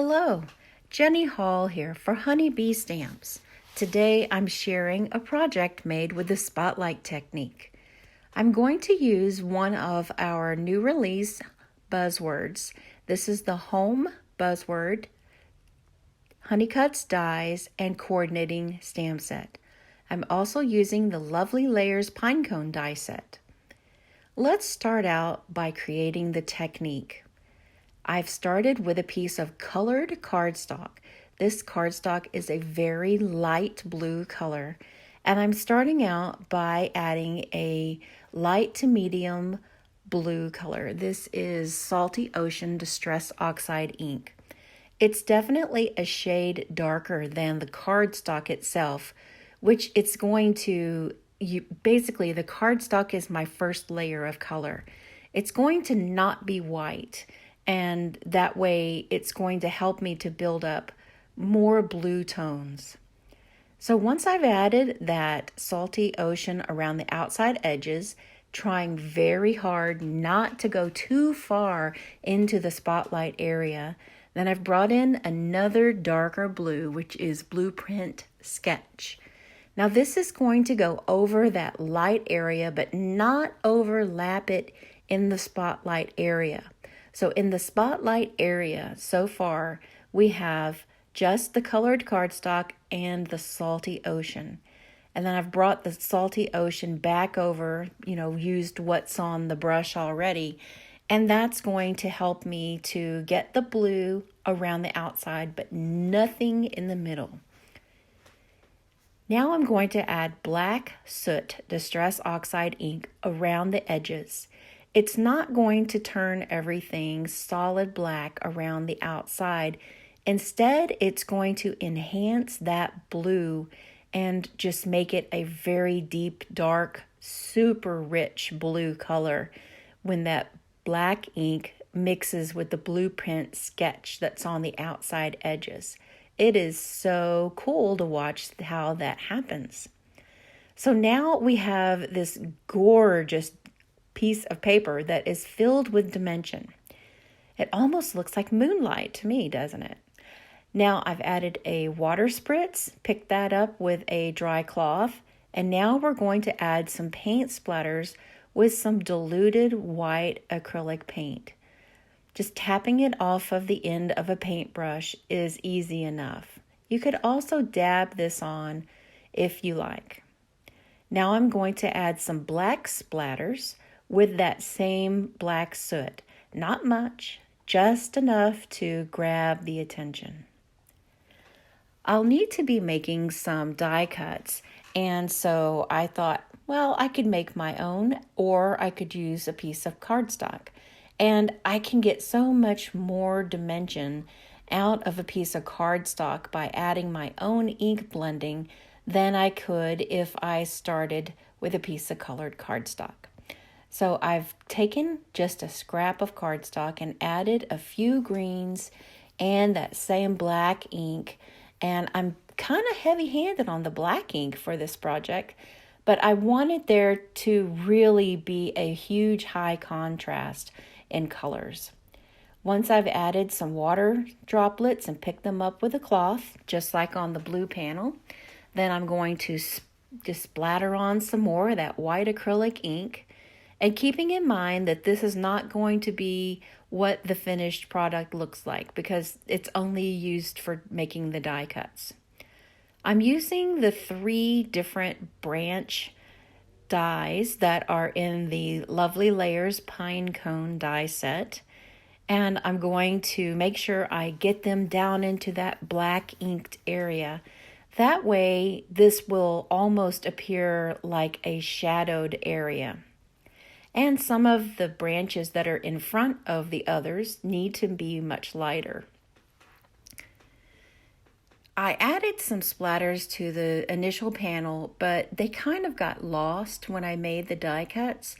Hello, Jenny Hall here for Honeybee Stamps. Today I'm sharing a project made with the Spotlight technique. I'm going to use one of our new release buzzwords. This is the home buzzword, Honeycuts dies, and coordinating stamp set. I'm also using the Lovely Layers Pinecone die set. Let's start out by creating the technique. I've started with a piece of colored cardstock. This cardstock is a very light blue color, and I'm starting out by adding a light to medium blue color. This is Salty Ocean Distress Oxide ink. It's definitely a shade darker than the cardstock itself, which it's going to, basically the cardstock is my first layer of color. It's going to not be white. And that way it's going to help me to build up more blue tones. So once I've added that salty ocean around the outside edges, trying very hard not to go too far into the spotlight area, then I've brought in another darker blue, which is Blueprint Sketch. Now this is going to go over that light area, but not overlap it in the spotlight area. So in the spotlight area, so far, we have just the colored cardstock and the salty ocean. And then I've brought the salty ocean back over, used what's on the brush already. And that's going to help me to get the blue around the outside, but nothing in the middle. Now I'm going to add black soot Distress Oxide ink around the edges. It's not going to turn everything solid black around the outside. Instead, it's going to enhance that blue and just make it a very deep, dark, super rich blue color when that black ink mixes with the Blueprint Sketch that's on the outside edges. It is so cool to watch how that happens. So now we have this gorgeous piece of paper that is filled with dimension. It almost looks like moonlight to me, doesn't it? Now I've added a water spritz, picked that up with a dry cloth, and now we're going to add some paint splatters with some diluted white acrylic paint. Just tapping it off of the end of a paintbrush is easy enough. You could also dab this on if you like. Now I'm going to add some black splatters with that same black soot. Not much, just enough to grab the attention. I'll need to be making some die cuts, and so I thought, well, I could make my own, or I could use a piece of cardstock. And I can get so much more dimension out of a piece of cardstock by adding my own ink blending than I could if I started with a piece of colored cardstock. So I've taken just a scrap of cardstock and added a few greens and that same black ink. And I'm kind of heavy-handed on the black ink for this project, but I wanted there to really be a huge high contrast in colors. Once I've added some water droplets and picked them up with a cloth, just like on the blue panel, then I'm going to just splatter on some more of that white acrylic ink. And keeping in mind that this is not going to be what the finished product looks like because it's only used for making the die cuts. I'm using the 3 different branch dies that are in the Lovely Layers Pinecone die set. And I'm going to make sure I get them down into that black inked area. That way, this will almost appear like a shadowed area. And some of the branches that are in front of the others need to be much lighter. I added some splatters to the initial panel, but they kind of got lost when I made the die cuts.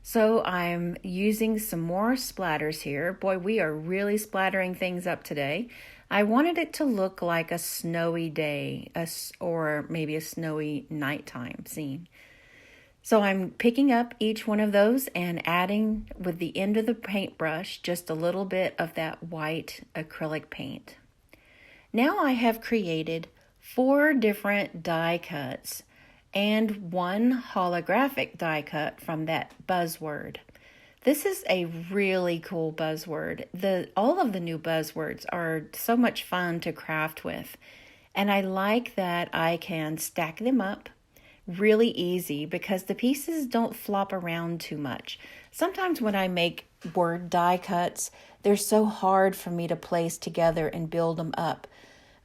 So I'm using some more splatters here. Boy, we are really splattering things up today. I wanted it to look like a snowy day, or maybe a snowy nighttime scene. So I'm picking up each one of those and adding with the end of the paintbrush just a little bit of that white acrylic paint. Now I have created 4 different die cuts and 1 holographic die cut from that buzzword. This is a really cool buzzword. All of the new buzzwords are so much fun to craft with. And I like that I can stack them up really easy because the pieces don't flop around too much. Sometimes when I make word die cuts, they're so hard for me to place together and build them up.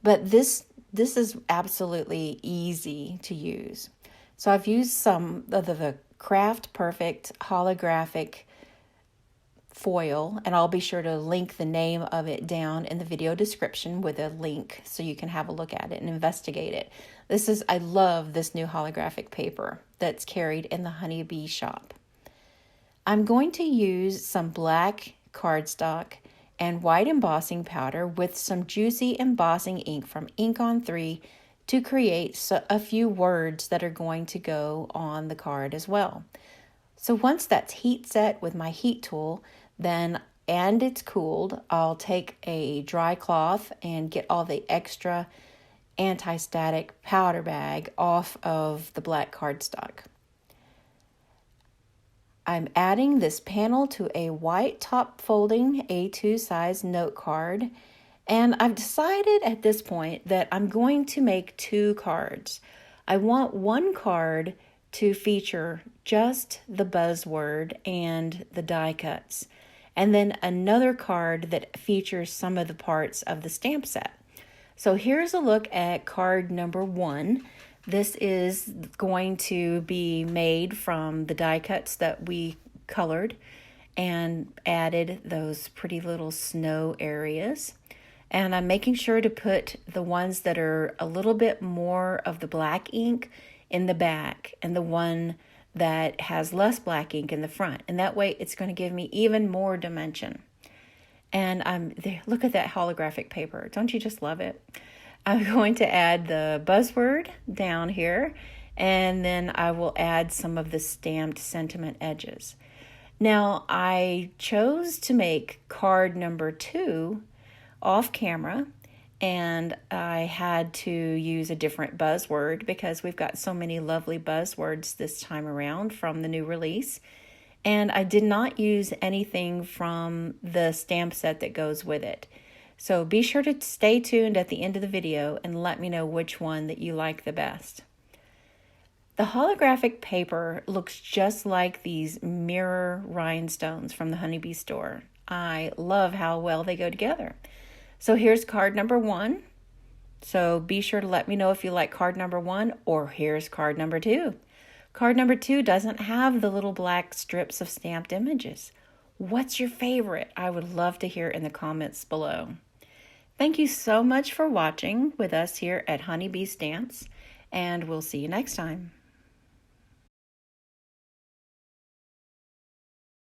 But this is absolutely easy to use. So I've used some of the Craft Perfect holographic foil, and I'll be sure to link the name of it down in the video description with a link so you can have a look at it and investigate it. I love this new holographic paper that's carried in the Honeybee shop. I'm going to use some black cardstock and white embossing powder with some juicy embossing ink from Ink on 3 to create a few words that are going to go on the card as well. So once that's heat set with my heat tool, and it's cooled, I'll take a dry cloth and get all the extra anti-static powder bag off of the black cardstock. I'm adding this panel to a white top folding A2 size note card, and I've decided at this point that I'm going to make 2 cards. I want one card to feature just the buzzword and the die cuts, and then another card that features some of the parts of the stamp set. So here's a look at card number 1. This is going to be made from the die cuts that we colored and added those pretty little snow areas. And I'm making sure to put the ones that are a little bit more of the black ink in the back and the one that has less black ink in the front. And that way it's going to give me even more dimension. And look at that holographic paper. Don't you just love it? I'm going to add the buzzword down here, and then I will add some of the stamped sentiment edges. Now, I chose to make card number 2 off camera, and I had to use a different buzzword because we've got so many lovely buzzwords this time around from the new release. And I did not use anything from the stamp set that goes with it. So be sure to stay tuned at the end of the video and let me know which one that you like the best. The holographic paper looks just like these mirror rhinestones from the Honeybee store. I love how well they go together. So here's card number 1. So be sure to let me know if you like card number 1, or here's card number 2. Card number 2 doesn't have the little black strips of stamped images. What's your favorite? I would love to hear in the comments below. Thank you so much for watching with us here at Honeybee Stamps, and we'll see you next time.